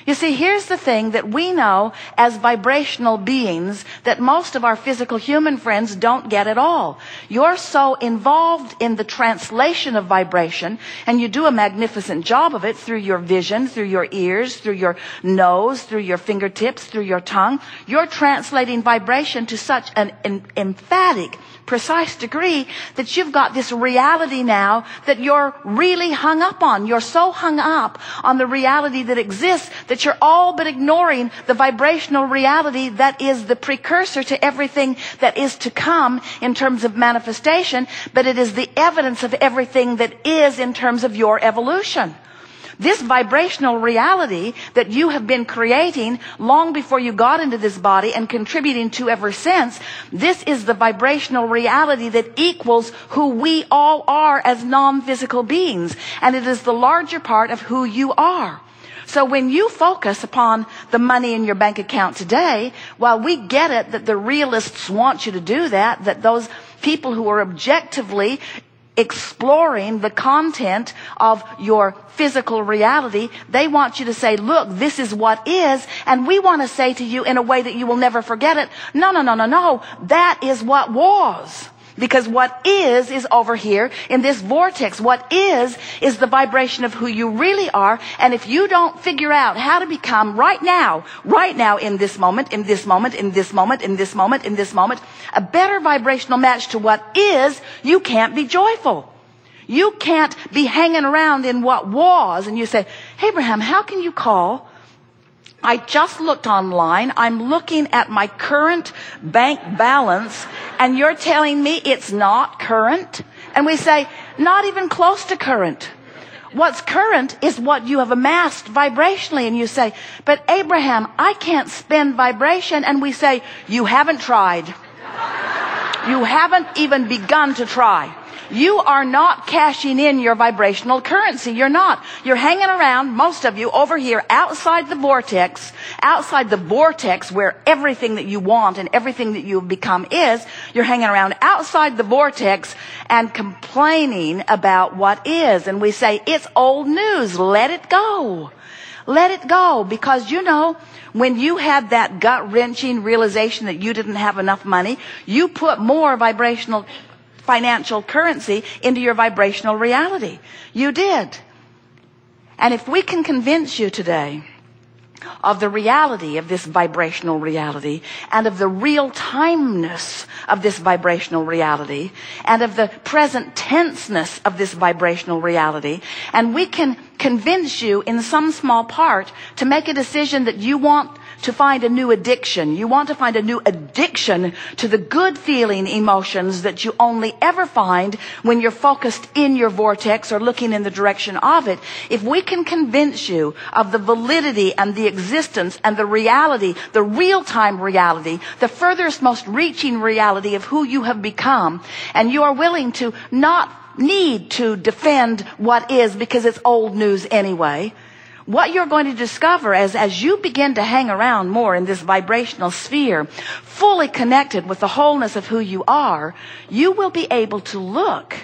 You see, here's the thing that we know as vibrational beings that most of our physical human friends don't get at all. You're so involved in the translation of vibration, and you do a magnificent job of it through your vision, through your ears, through your nose, through your fingertips, through your tongue. You're translating vibration to such an emphatic, precise degree that you've got this reality now that you're really hung up on. You're so hung up on the reality that exists that you're all but ignoring the vibrational reality that is the precursor to everything that is to come in terms of manifestation, but it is the evidence of everything that is in terms of your evolution. This vibrational reality that you have been creating long before you got into this body and contributing to ever since, this is the vibrational reality that equals who we all are as non-physical beings. And it is the larger part of who you are. So when you focus upon the money in your bank account today, while we get it that the realists want you to do that, that those people who are objectively exploring the content of your physical reality, they want you to say, look, this is what is, and we want to say to you in a way that you will never forget it, no, that is what was. Because what is over here in this vortex. What is the vibration of who you really are. And if you don't figure out how to become right now, in this moment, a better vibrational match to what is, you can't be joyful. You can't be hanging around in what was. And you say, Abraham, how can you call? I just looked online. I'm looking at my current bank balance, and you're telling me it's not current? And we say, not even close to current. What's current is what you have amassed vibrationally. And you say, but Abraham, I can't spend vibration. And we say, you haven't tried. You haven't even begun to try. You are not cashing in your vibrational currency. You're not. You're hanging around, most of you, over here outside the vortex where everything that you want and everything that you've become is. You're hanging around outside the vortex and complaining about what is. And we say, it's old news. Let it go. Let it go. Because you know, when you had that gut-wrenching realization that you didn't have enough money, you put more vibrational financial currency into your vibrational reality. You did. And if we can convince you today of the reality of this vibrational reality and of the real timeness of this vibrational reality and of the present tenseness of this vibrational reality, and we can convince you in some small part to make a decision that you want to find a new addiction. You want to find a new addiction to the good feeling emotions that you only ever find when you're focused in your vortex or looking in the direction of it. If we can convince you of the validity and the existence and the reality, the real-time reality, the furthest, most reaching reality of who you have become, and you are willing to not need to defend what is because it's old news anyway, what you're going to discover as you begin to hang around more in this vibrational sphere, fully connected with the wholeness of who you are, you will be able to look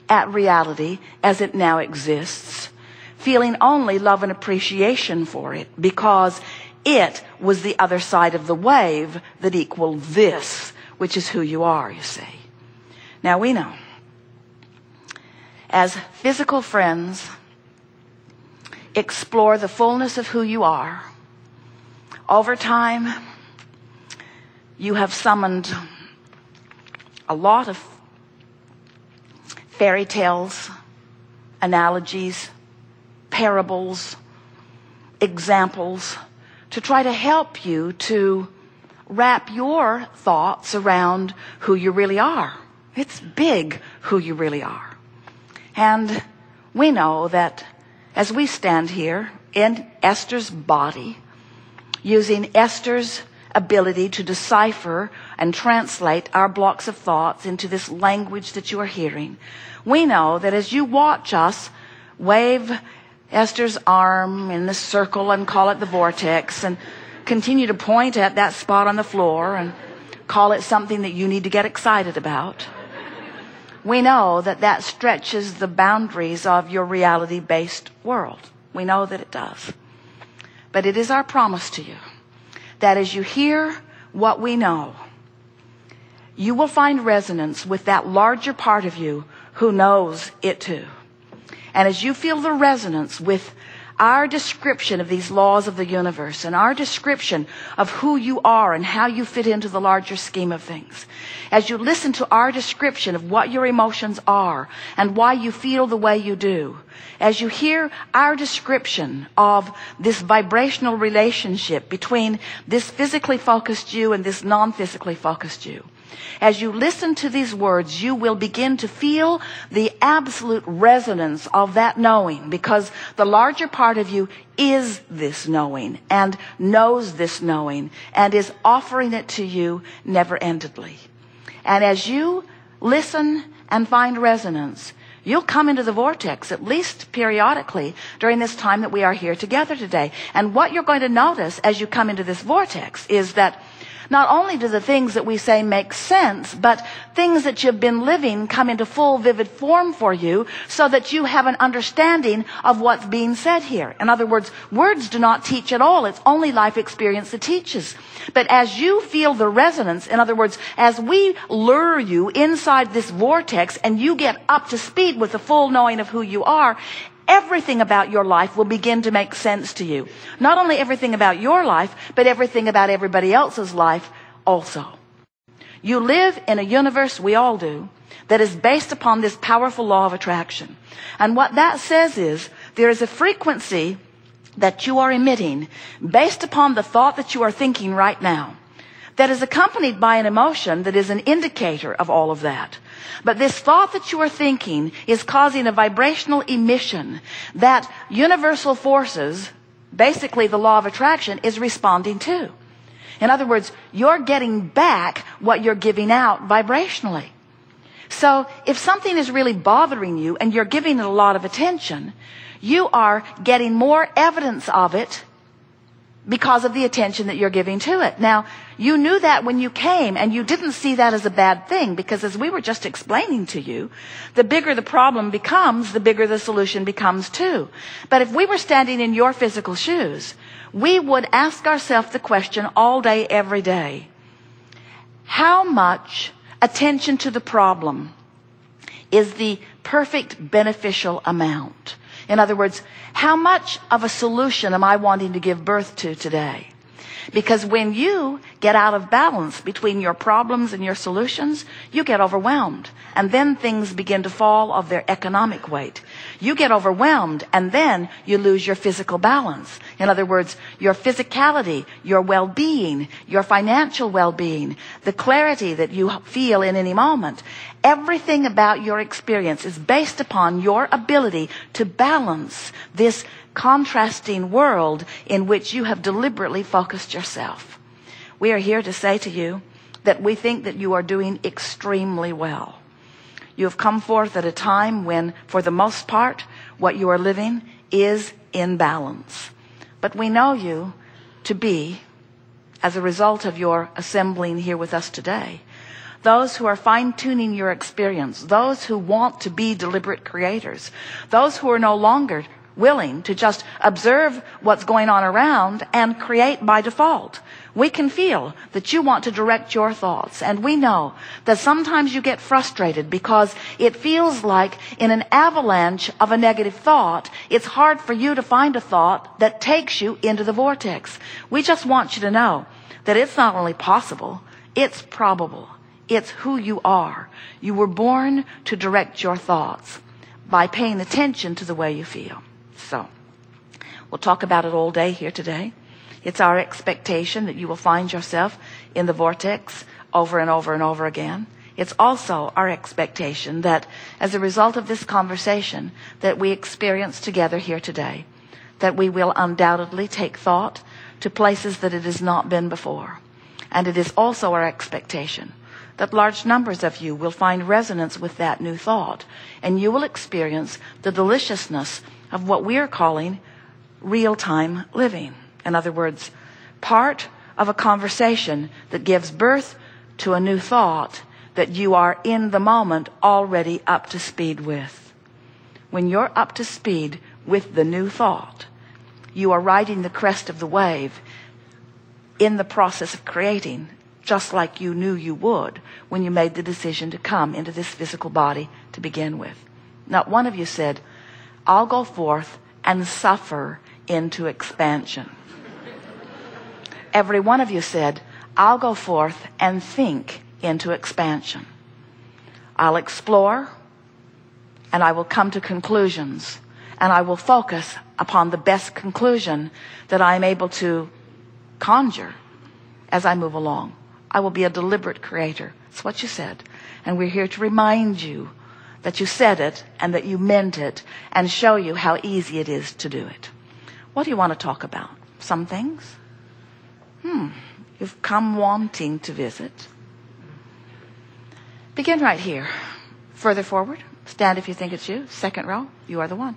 at reality as it now exists, feeling only love and appreciation for it, because it was the other side of the wave that equaled this, which is who you are, you see. Now we know, as physical friends, explore the fullness of who you are. Over time, you have summoned a lot of fairy tales, analogies, parables, examples to try to help you to wrap your thoughts around who you really are. It's big who you really are. And we know that as we stand here in Esther's body, using Esther's ability to decipher and translate our blocks of thoughts into this language that you are hearing, we know that as you watch us wave Esther's arm in the circle and call it the vortex, and continue to point at that spot on the floor and call it something that you need to get excited about, we know that that stretches the boundaries of your reality-based world. We know that it does. But it is our promise to you that as you hear what we know, you will find resonance with that larger part of you who knows it too. And as you feel the resonance with our description of these laws of the universe and our description of who you are and how you fit into the larger scheme of things, as you listen to our description of what your emotions are and why you feel the way you do, as you hear our description of this vibrational relationship between this physically focused you and this non-physically focused you, as you listen to these words, you will begin to feel the absolute resonance of that knowing, because the larger part of you is this knowing and knows this knowing and is offering it to you never-endedly. And as you listen and find resonance, you'll come into the vortex at least periodically during this time that we are here together today. And what you're going to notice as you come into this vortex is that not only do the things that we say make sense, but things that you've been living come into full, vivid form for you so that you have an understanding of what's being said here. In other words, words do not teach at all. It's only life experience that teaches. But as you feel the resonance, in other words, as we lure you inside this vortex and you get up to speed with the full knowing of who you are, everything about your life will begin to make sense to you. Not only everything about your life, but everything about everybody else's life also. You live in a universe, we all do, that is based upon this powerful law of attraction. And what that says is there is a frequency that you are emitting based upon the thought that you are thinking right now, that is accompanied by an emotion that is an indicator of all of that. But this thought that you are thinking is causing a vibrational emission that universal forces, basically the law of attraction, is responding to. In other words, you're getting back what you're giving out vibrationally. So if something is really bothering you and you're giving it a lot of attention, you are getting more evidence of it because of the attention that you're giving to it. Now, you knew that when you came, and you didn't see that as a bad thing, because as we were just explaining to you, the bigger the problem becomes, the bigger the solution becomes too. But if we were standing in your physical shoes, we would ask ourselves the question all day, every day: how much attention to the problem is the perfect beneficial amount? In other words, how much of a solution am I wanting to give birth to today? Because when you get out of balance between your problems and your solutions, you get overwhelmed. And then things begin to fall of their economic weight. You get overwhelmed, and then you lose your physical balance. In other words, your physicality, your well-being, your financial well-being, the clarity that you feel in any moment. Everything about your experience is based upon your ability to balance this contrasting world in which you have deliberately focused yourself. We are here to say to you that we think that you are doing extremely well. You have come forth at a time when, for the most part, what you are living is in balance. But we know you to be, as a result of your assembling here with us today, those who are fine-tuning your experience, those who want to be deliberate creators, those who are no longer willing to just observe what's going on around and create by default. We can feel that you want to direct your thoughts, and we know that sometimes you get frustrated because it feels like in an avalanche of a negative thought, it's hard for you to find a thought that takes you into the vortex. We just want you to know that it's not only possible, it's probable. It's who you are. You were born to direct your thoughts by paying attention to the way you feel. So, we'll talk about it all day here today. It's our expectation that you will find yourself in the vortex over and over and over again. It's also our expectation that as a result of this conversation that we experience together here today, that we will undoubtedly take thought to places that it has not been before. And it is also our expectation that large numbers of you will find resonance with that new thought, and you will experience the deliciousness of what we are calling real-time living. In other words, part of a conversation that gives birth to a new thought that you are in the moment already up to speed with. When you're up to speed with the new thought, You are riding the crest of the wave in the process of creating, just like you knew you would when you made the decision to come into this physical body to begin with. Not one of you said, I'll go forth and suffer into expansion. Every one of you said, I'll go forth and think into expansion. I'll explore, and I will come to conclusions, and I will focus upon the best conclusion that I am able to conjure as I move along. I will be a deliberate creator. That's what you said. And we're here to remind you that you said it and that you meant it, and show you how easy it is to do it. What do you want to talk about? Some things? You've come wanting to visit. Begin right here. Further forward. Stand if you think it's you. Second row. You are the one.